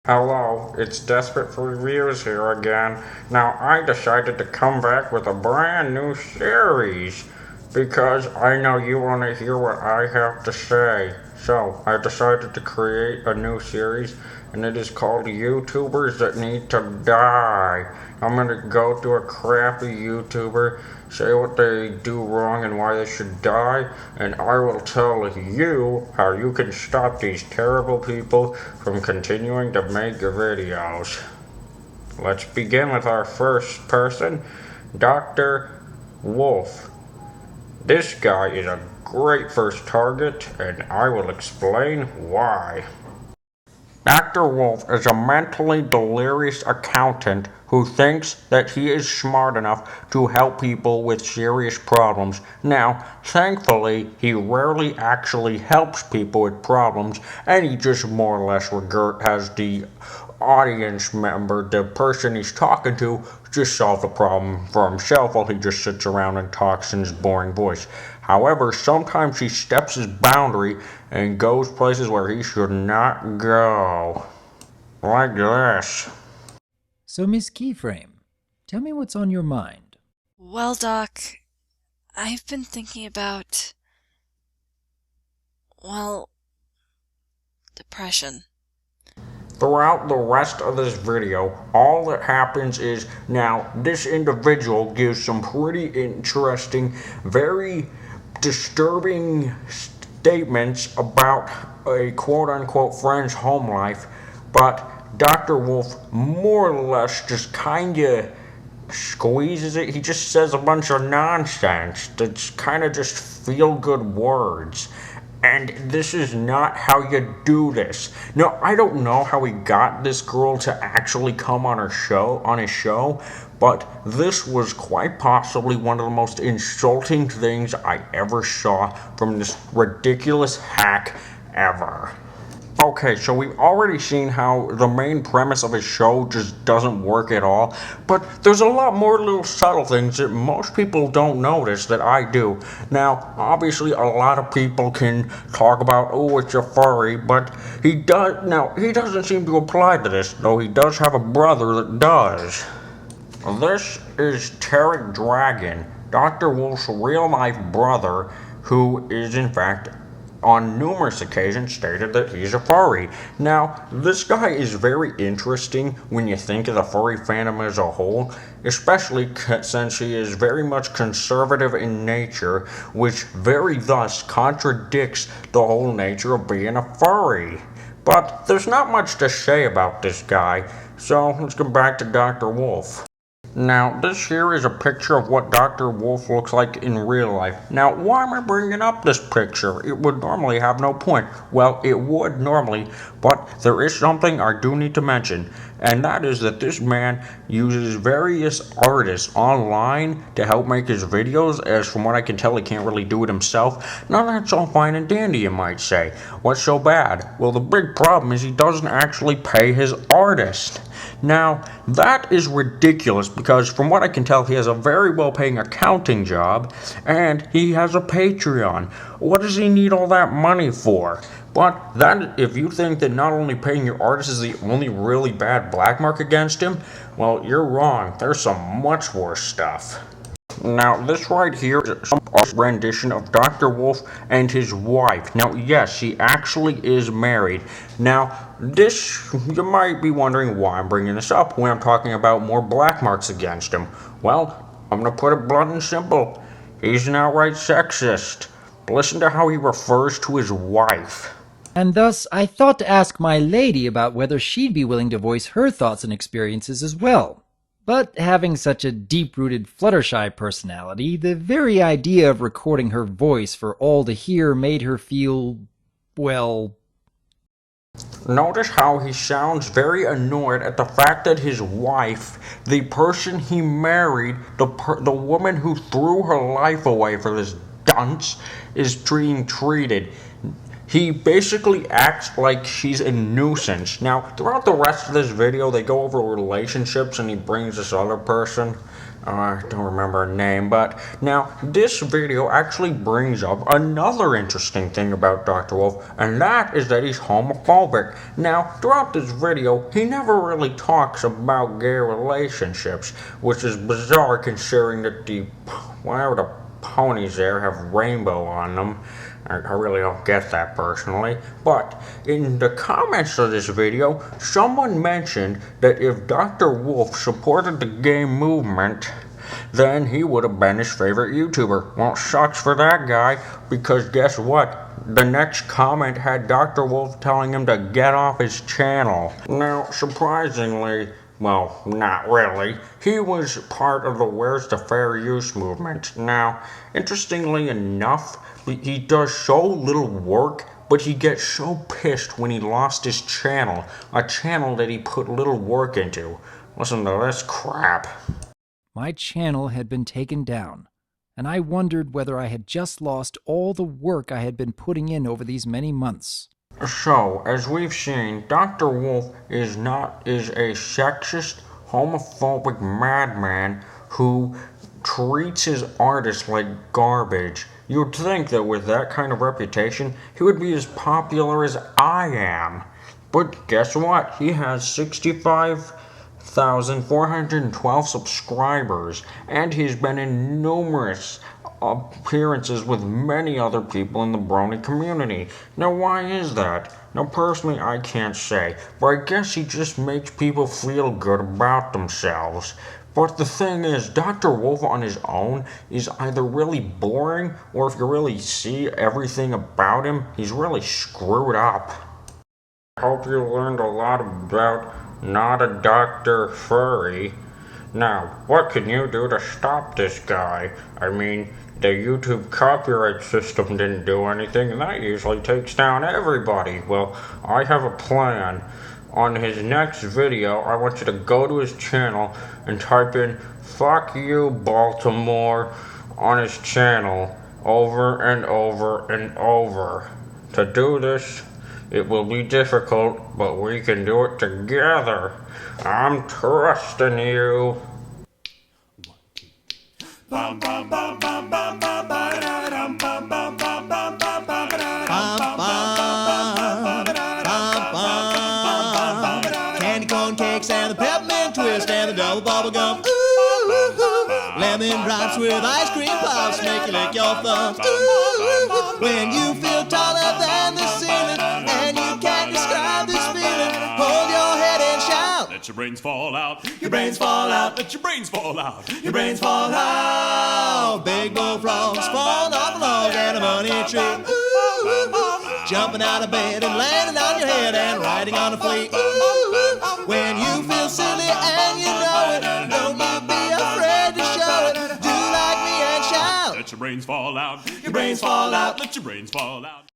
Hello, it's Desperate for Reviews here again. Now, I decided to come back with a brand new series because I know you want to hear what I have to say. So, I decided to create a new series, and it is called YouTubers That Need to Die. I'm gonna go to a crappy YouTuber, say what they do wrong and why they should die, and I will tell you how you can stop these terrible people from continuing to make videos. Let's begin with our first person, Dr. Wolf. This guy is a great first target, and I will explain why. Dr. Wolf is a mentally delirious accountant who thinks that he is smart enough to help people with serious problems. Now, thankfully, he rarely actually helps people with problems, and he just more or less has the audience member, the person he's talking to, just solve the problem for himself while he just sits around and talks in his boring voice. However, sometimes he steps his boundary and goes places where he should not go. Like this. So, Miss Keyframe, tell me what's on your mind. Well, Doc, I've been thinking about, well, depression. Throughout the rest of this video, all that happens is now this individual gives some pretty interesting, very disturbing statements about a quote-unquote friend's home life, but Dr. Wolf more or less just kinda squeezes it. He just says a bunch of nonsense that's kind of just feel-good words. And this is not how you do this. Now, I don't know how he got this girl to actually come on his show, but this was quite possibly one of the most insulting things I ever saw from this ridiculous hack ever. Okay, so we've already seen how the main premise of his show just doesn't work at all, but there's a lot more little subtle things that most people don't notice that I do. Now, obviously, a lot of people can talk about, oh, it's a furry, but he doesn't seem to apply to this, though he does have a brother that does. This is Tarek Dragon, Dr. Wolf's real-life brother, who is in fact on numerous occasions stated that he's a furry. Now, this guy is very interesting when you think of the furry fandom as a whole, especially since he is very much conservative in nature, which very thus contradicts the whole nature of being a furry. But there's not much to say about this guy, so let's go back to Dr. Wolf. Now, this here is a picture of what Dr. Wolf looks like in real life. Now, why am I bringing up this picture? It would normally have no point. Well, it would normally, but there is something I do need to mention, and that is that this man uses various artists online to help make his videos, as from what I can tell, he can't really do it himself. Now, that's all fine and dandy, you might say. What's so bad? Well, the big problem is he doesn't actually pay his artist. Now, that is ridiculous because from what I can tell, he has a very well-paying accounting job and he has a Patreon. What does he need all that money for? But that, if you think that not only paying your artist is the only really bad black mark against him, well, you're wrong. There's some much worse stuff. Now, this right here is a rendition of Dr. Wolf and his wife. Now, yes, she actually is married. Now, this, you might be wondering why I'm bringing this up when I'm talking about more black marks against him. Well, I'm going to put it blunt and simple. He's an outright sexist. Listen to how he refers to his wife. And thus, I thought to ask my lady about whether she'd be willing to voice her thoughts and experiences as well. But having such a deep-rooted Fluttershy personality, the very idea of recording her voice for all to hear made her feel, well... Notice how he sounds very annoyed at the fact that his wife, the person he married, the woman who threw her life away for this dunce, is being treated. he basically acts like she's a nuisance. Now, throughout the rest of this video, they go over relationships and he brings this other person. I don't remember her name, but now this video actually brings up another interesting thing about Dr. Wolf, and that is that he's homophobic. Now, throughout this video, he never really talks about gay relationships, which is bizarre considering that whatever the ponies there have rainbow on them. I really don't get that personally. But in the comments of this video, someone mentioned that if Dr. Wolf supported the gay movement, then he would have been his favorite YouTuber. Well, it sucks for that guy, because guess what? The next comment had Dr. Wolf telling him to get off his channel. Now, surprisingly, well, not really. He was part of the Where's the Fair Use movement. Now, interestingly enough, he does so little work, but he gets so pissed when he lost his channel. A channel that he put little work into. Listen to this crap. My channel had been taken down, and I wondered whether I had just lost all the work I had been putting in over these many months. So, as we've seen, Dr. Wolf is a sexist, homophobic madman who treats his artists like garbage. You'd think that with that kind of reputation, he would be as popular as I am. But guess what? He has 65,412 subscribers, and he's been in numerous appearances with many other people in the Brony community. Now, why is that? Now, personally, I can't say, but I guess he just makes people feel good about themselves. But the thing is, Dr. Wolf on his own is either really boring, or if you really see everything about him, he's really screwed up. I hope you learned a lot about not a Dr. Furry. Now, what can you do to stop this guy? I mean, the YouTube copyright system didn't do anything, and that usually takes down everybody. Well, I have a plan. On his next video, I want you to go to his channel and type in "fuck you, Baltimore" on his channel over and over and over. To do this, it will be difficult, but we can do it together. I'm trusting you. Candy corn cakes and the peppermint twist and the double bubble gum. Ooh, lemon drops with ice cream puffs make you lick your thumbs. Ooh, when you feel taller than the ceiling and you can't describe this feeling, hold your head and shout. Let your brains fall out. Your brains fall out. Let your brains fall out. Your brains fall out. Big bullfrogs falling off a log and a money tree. Ooh, jumping out of bed and landing on your head and riding on a flea. Ooh, when you feel silly and you know it, don't you be afraid to show it. Do like me and shout. Let your brains fall out. Your brains fall out. Let your brains fall out.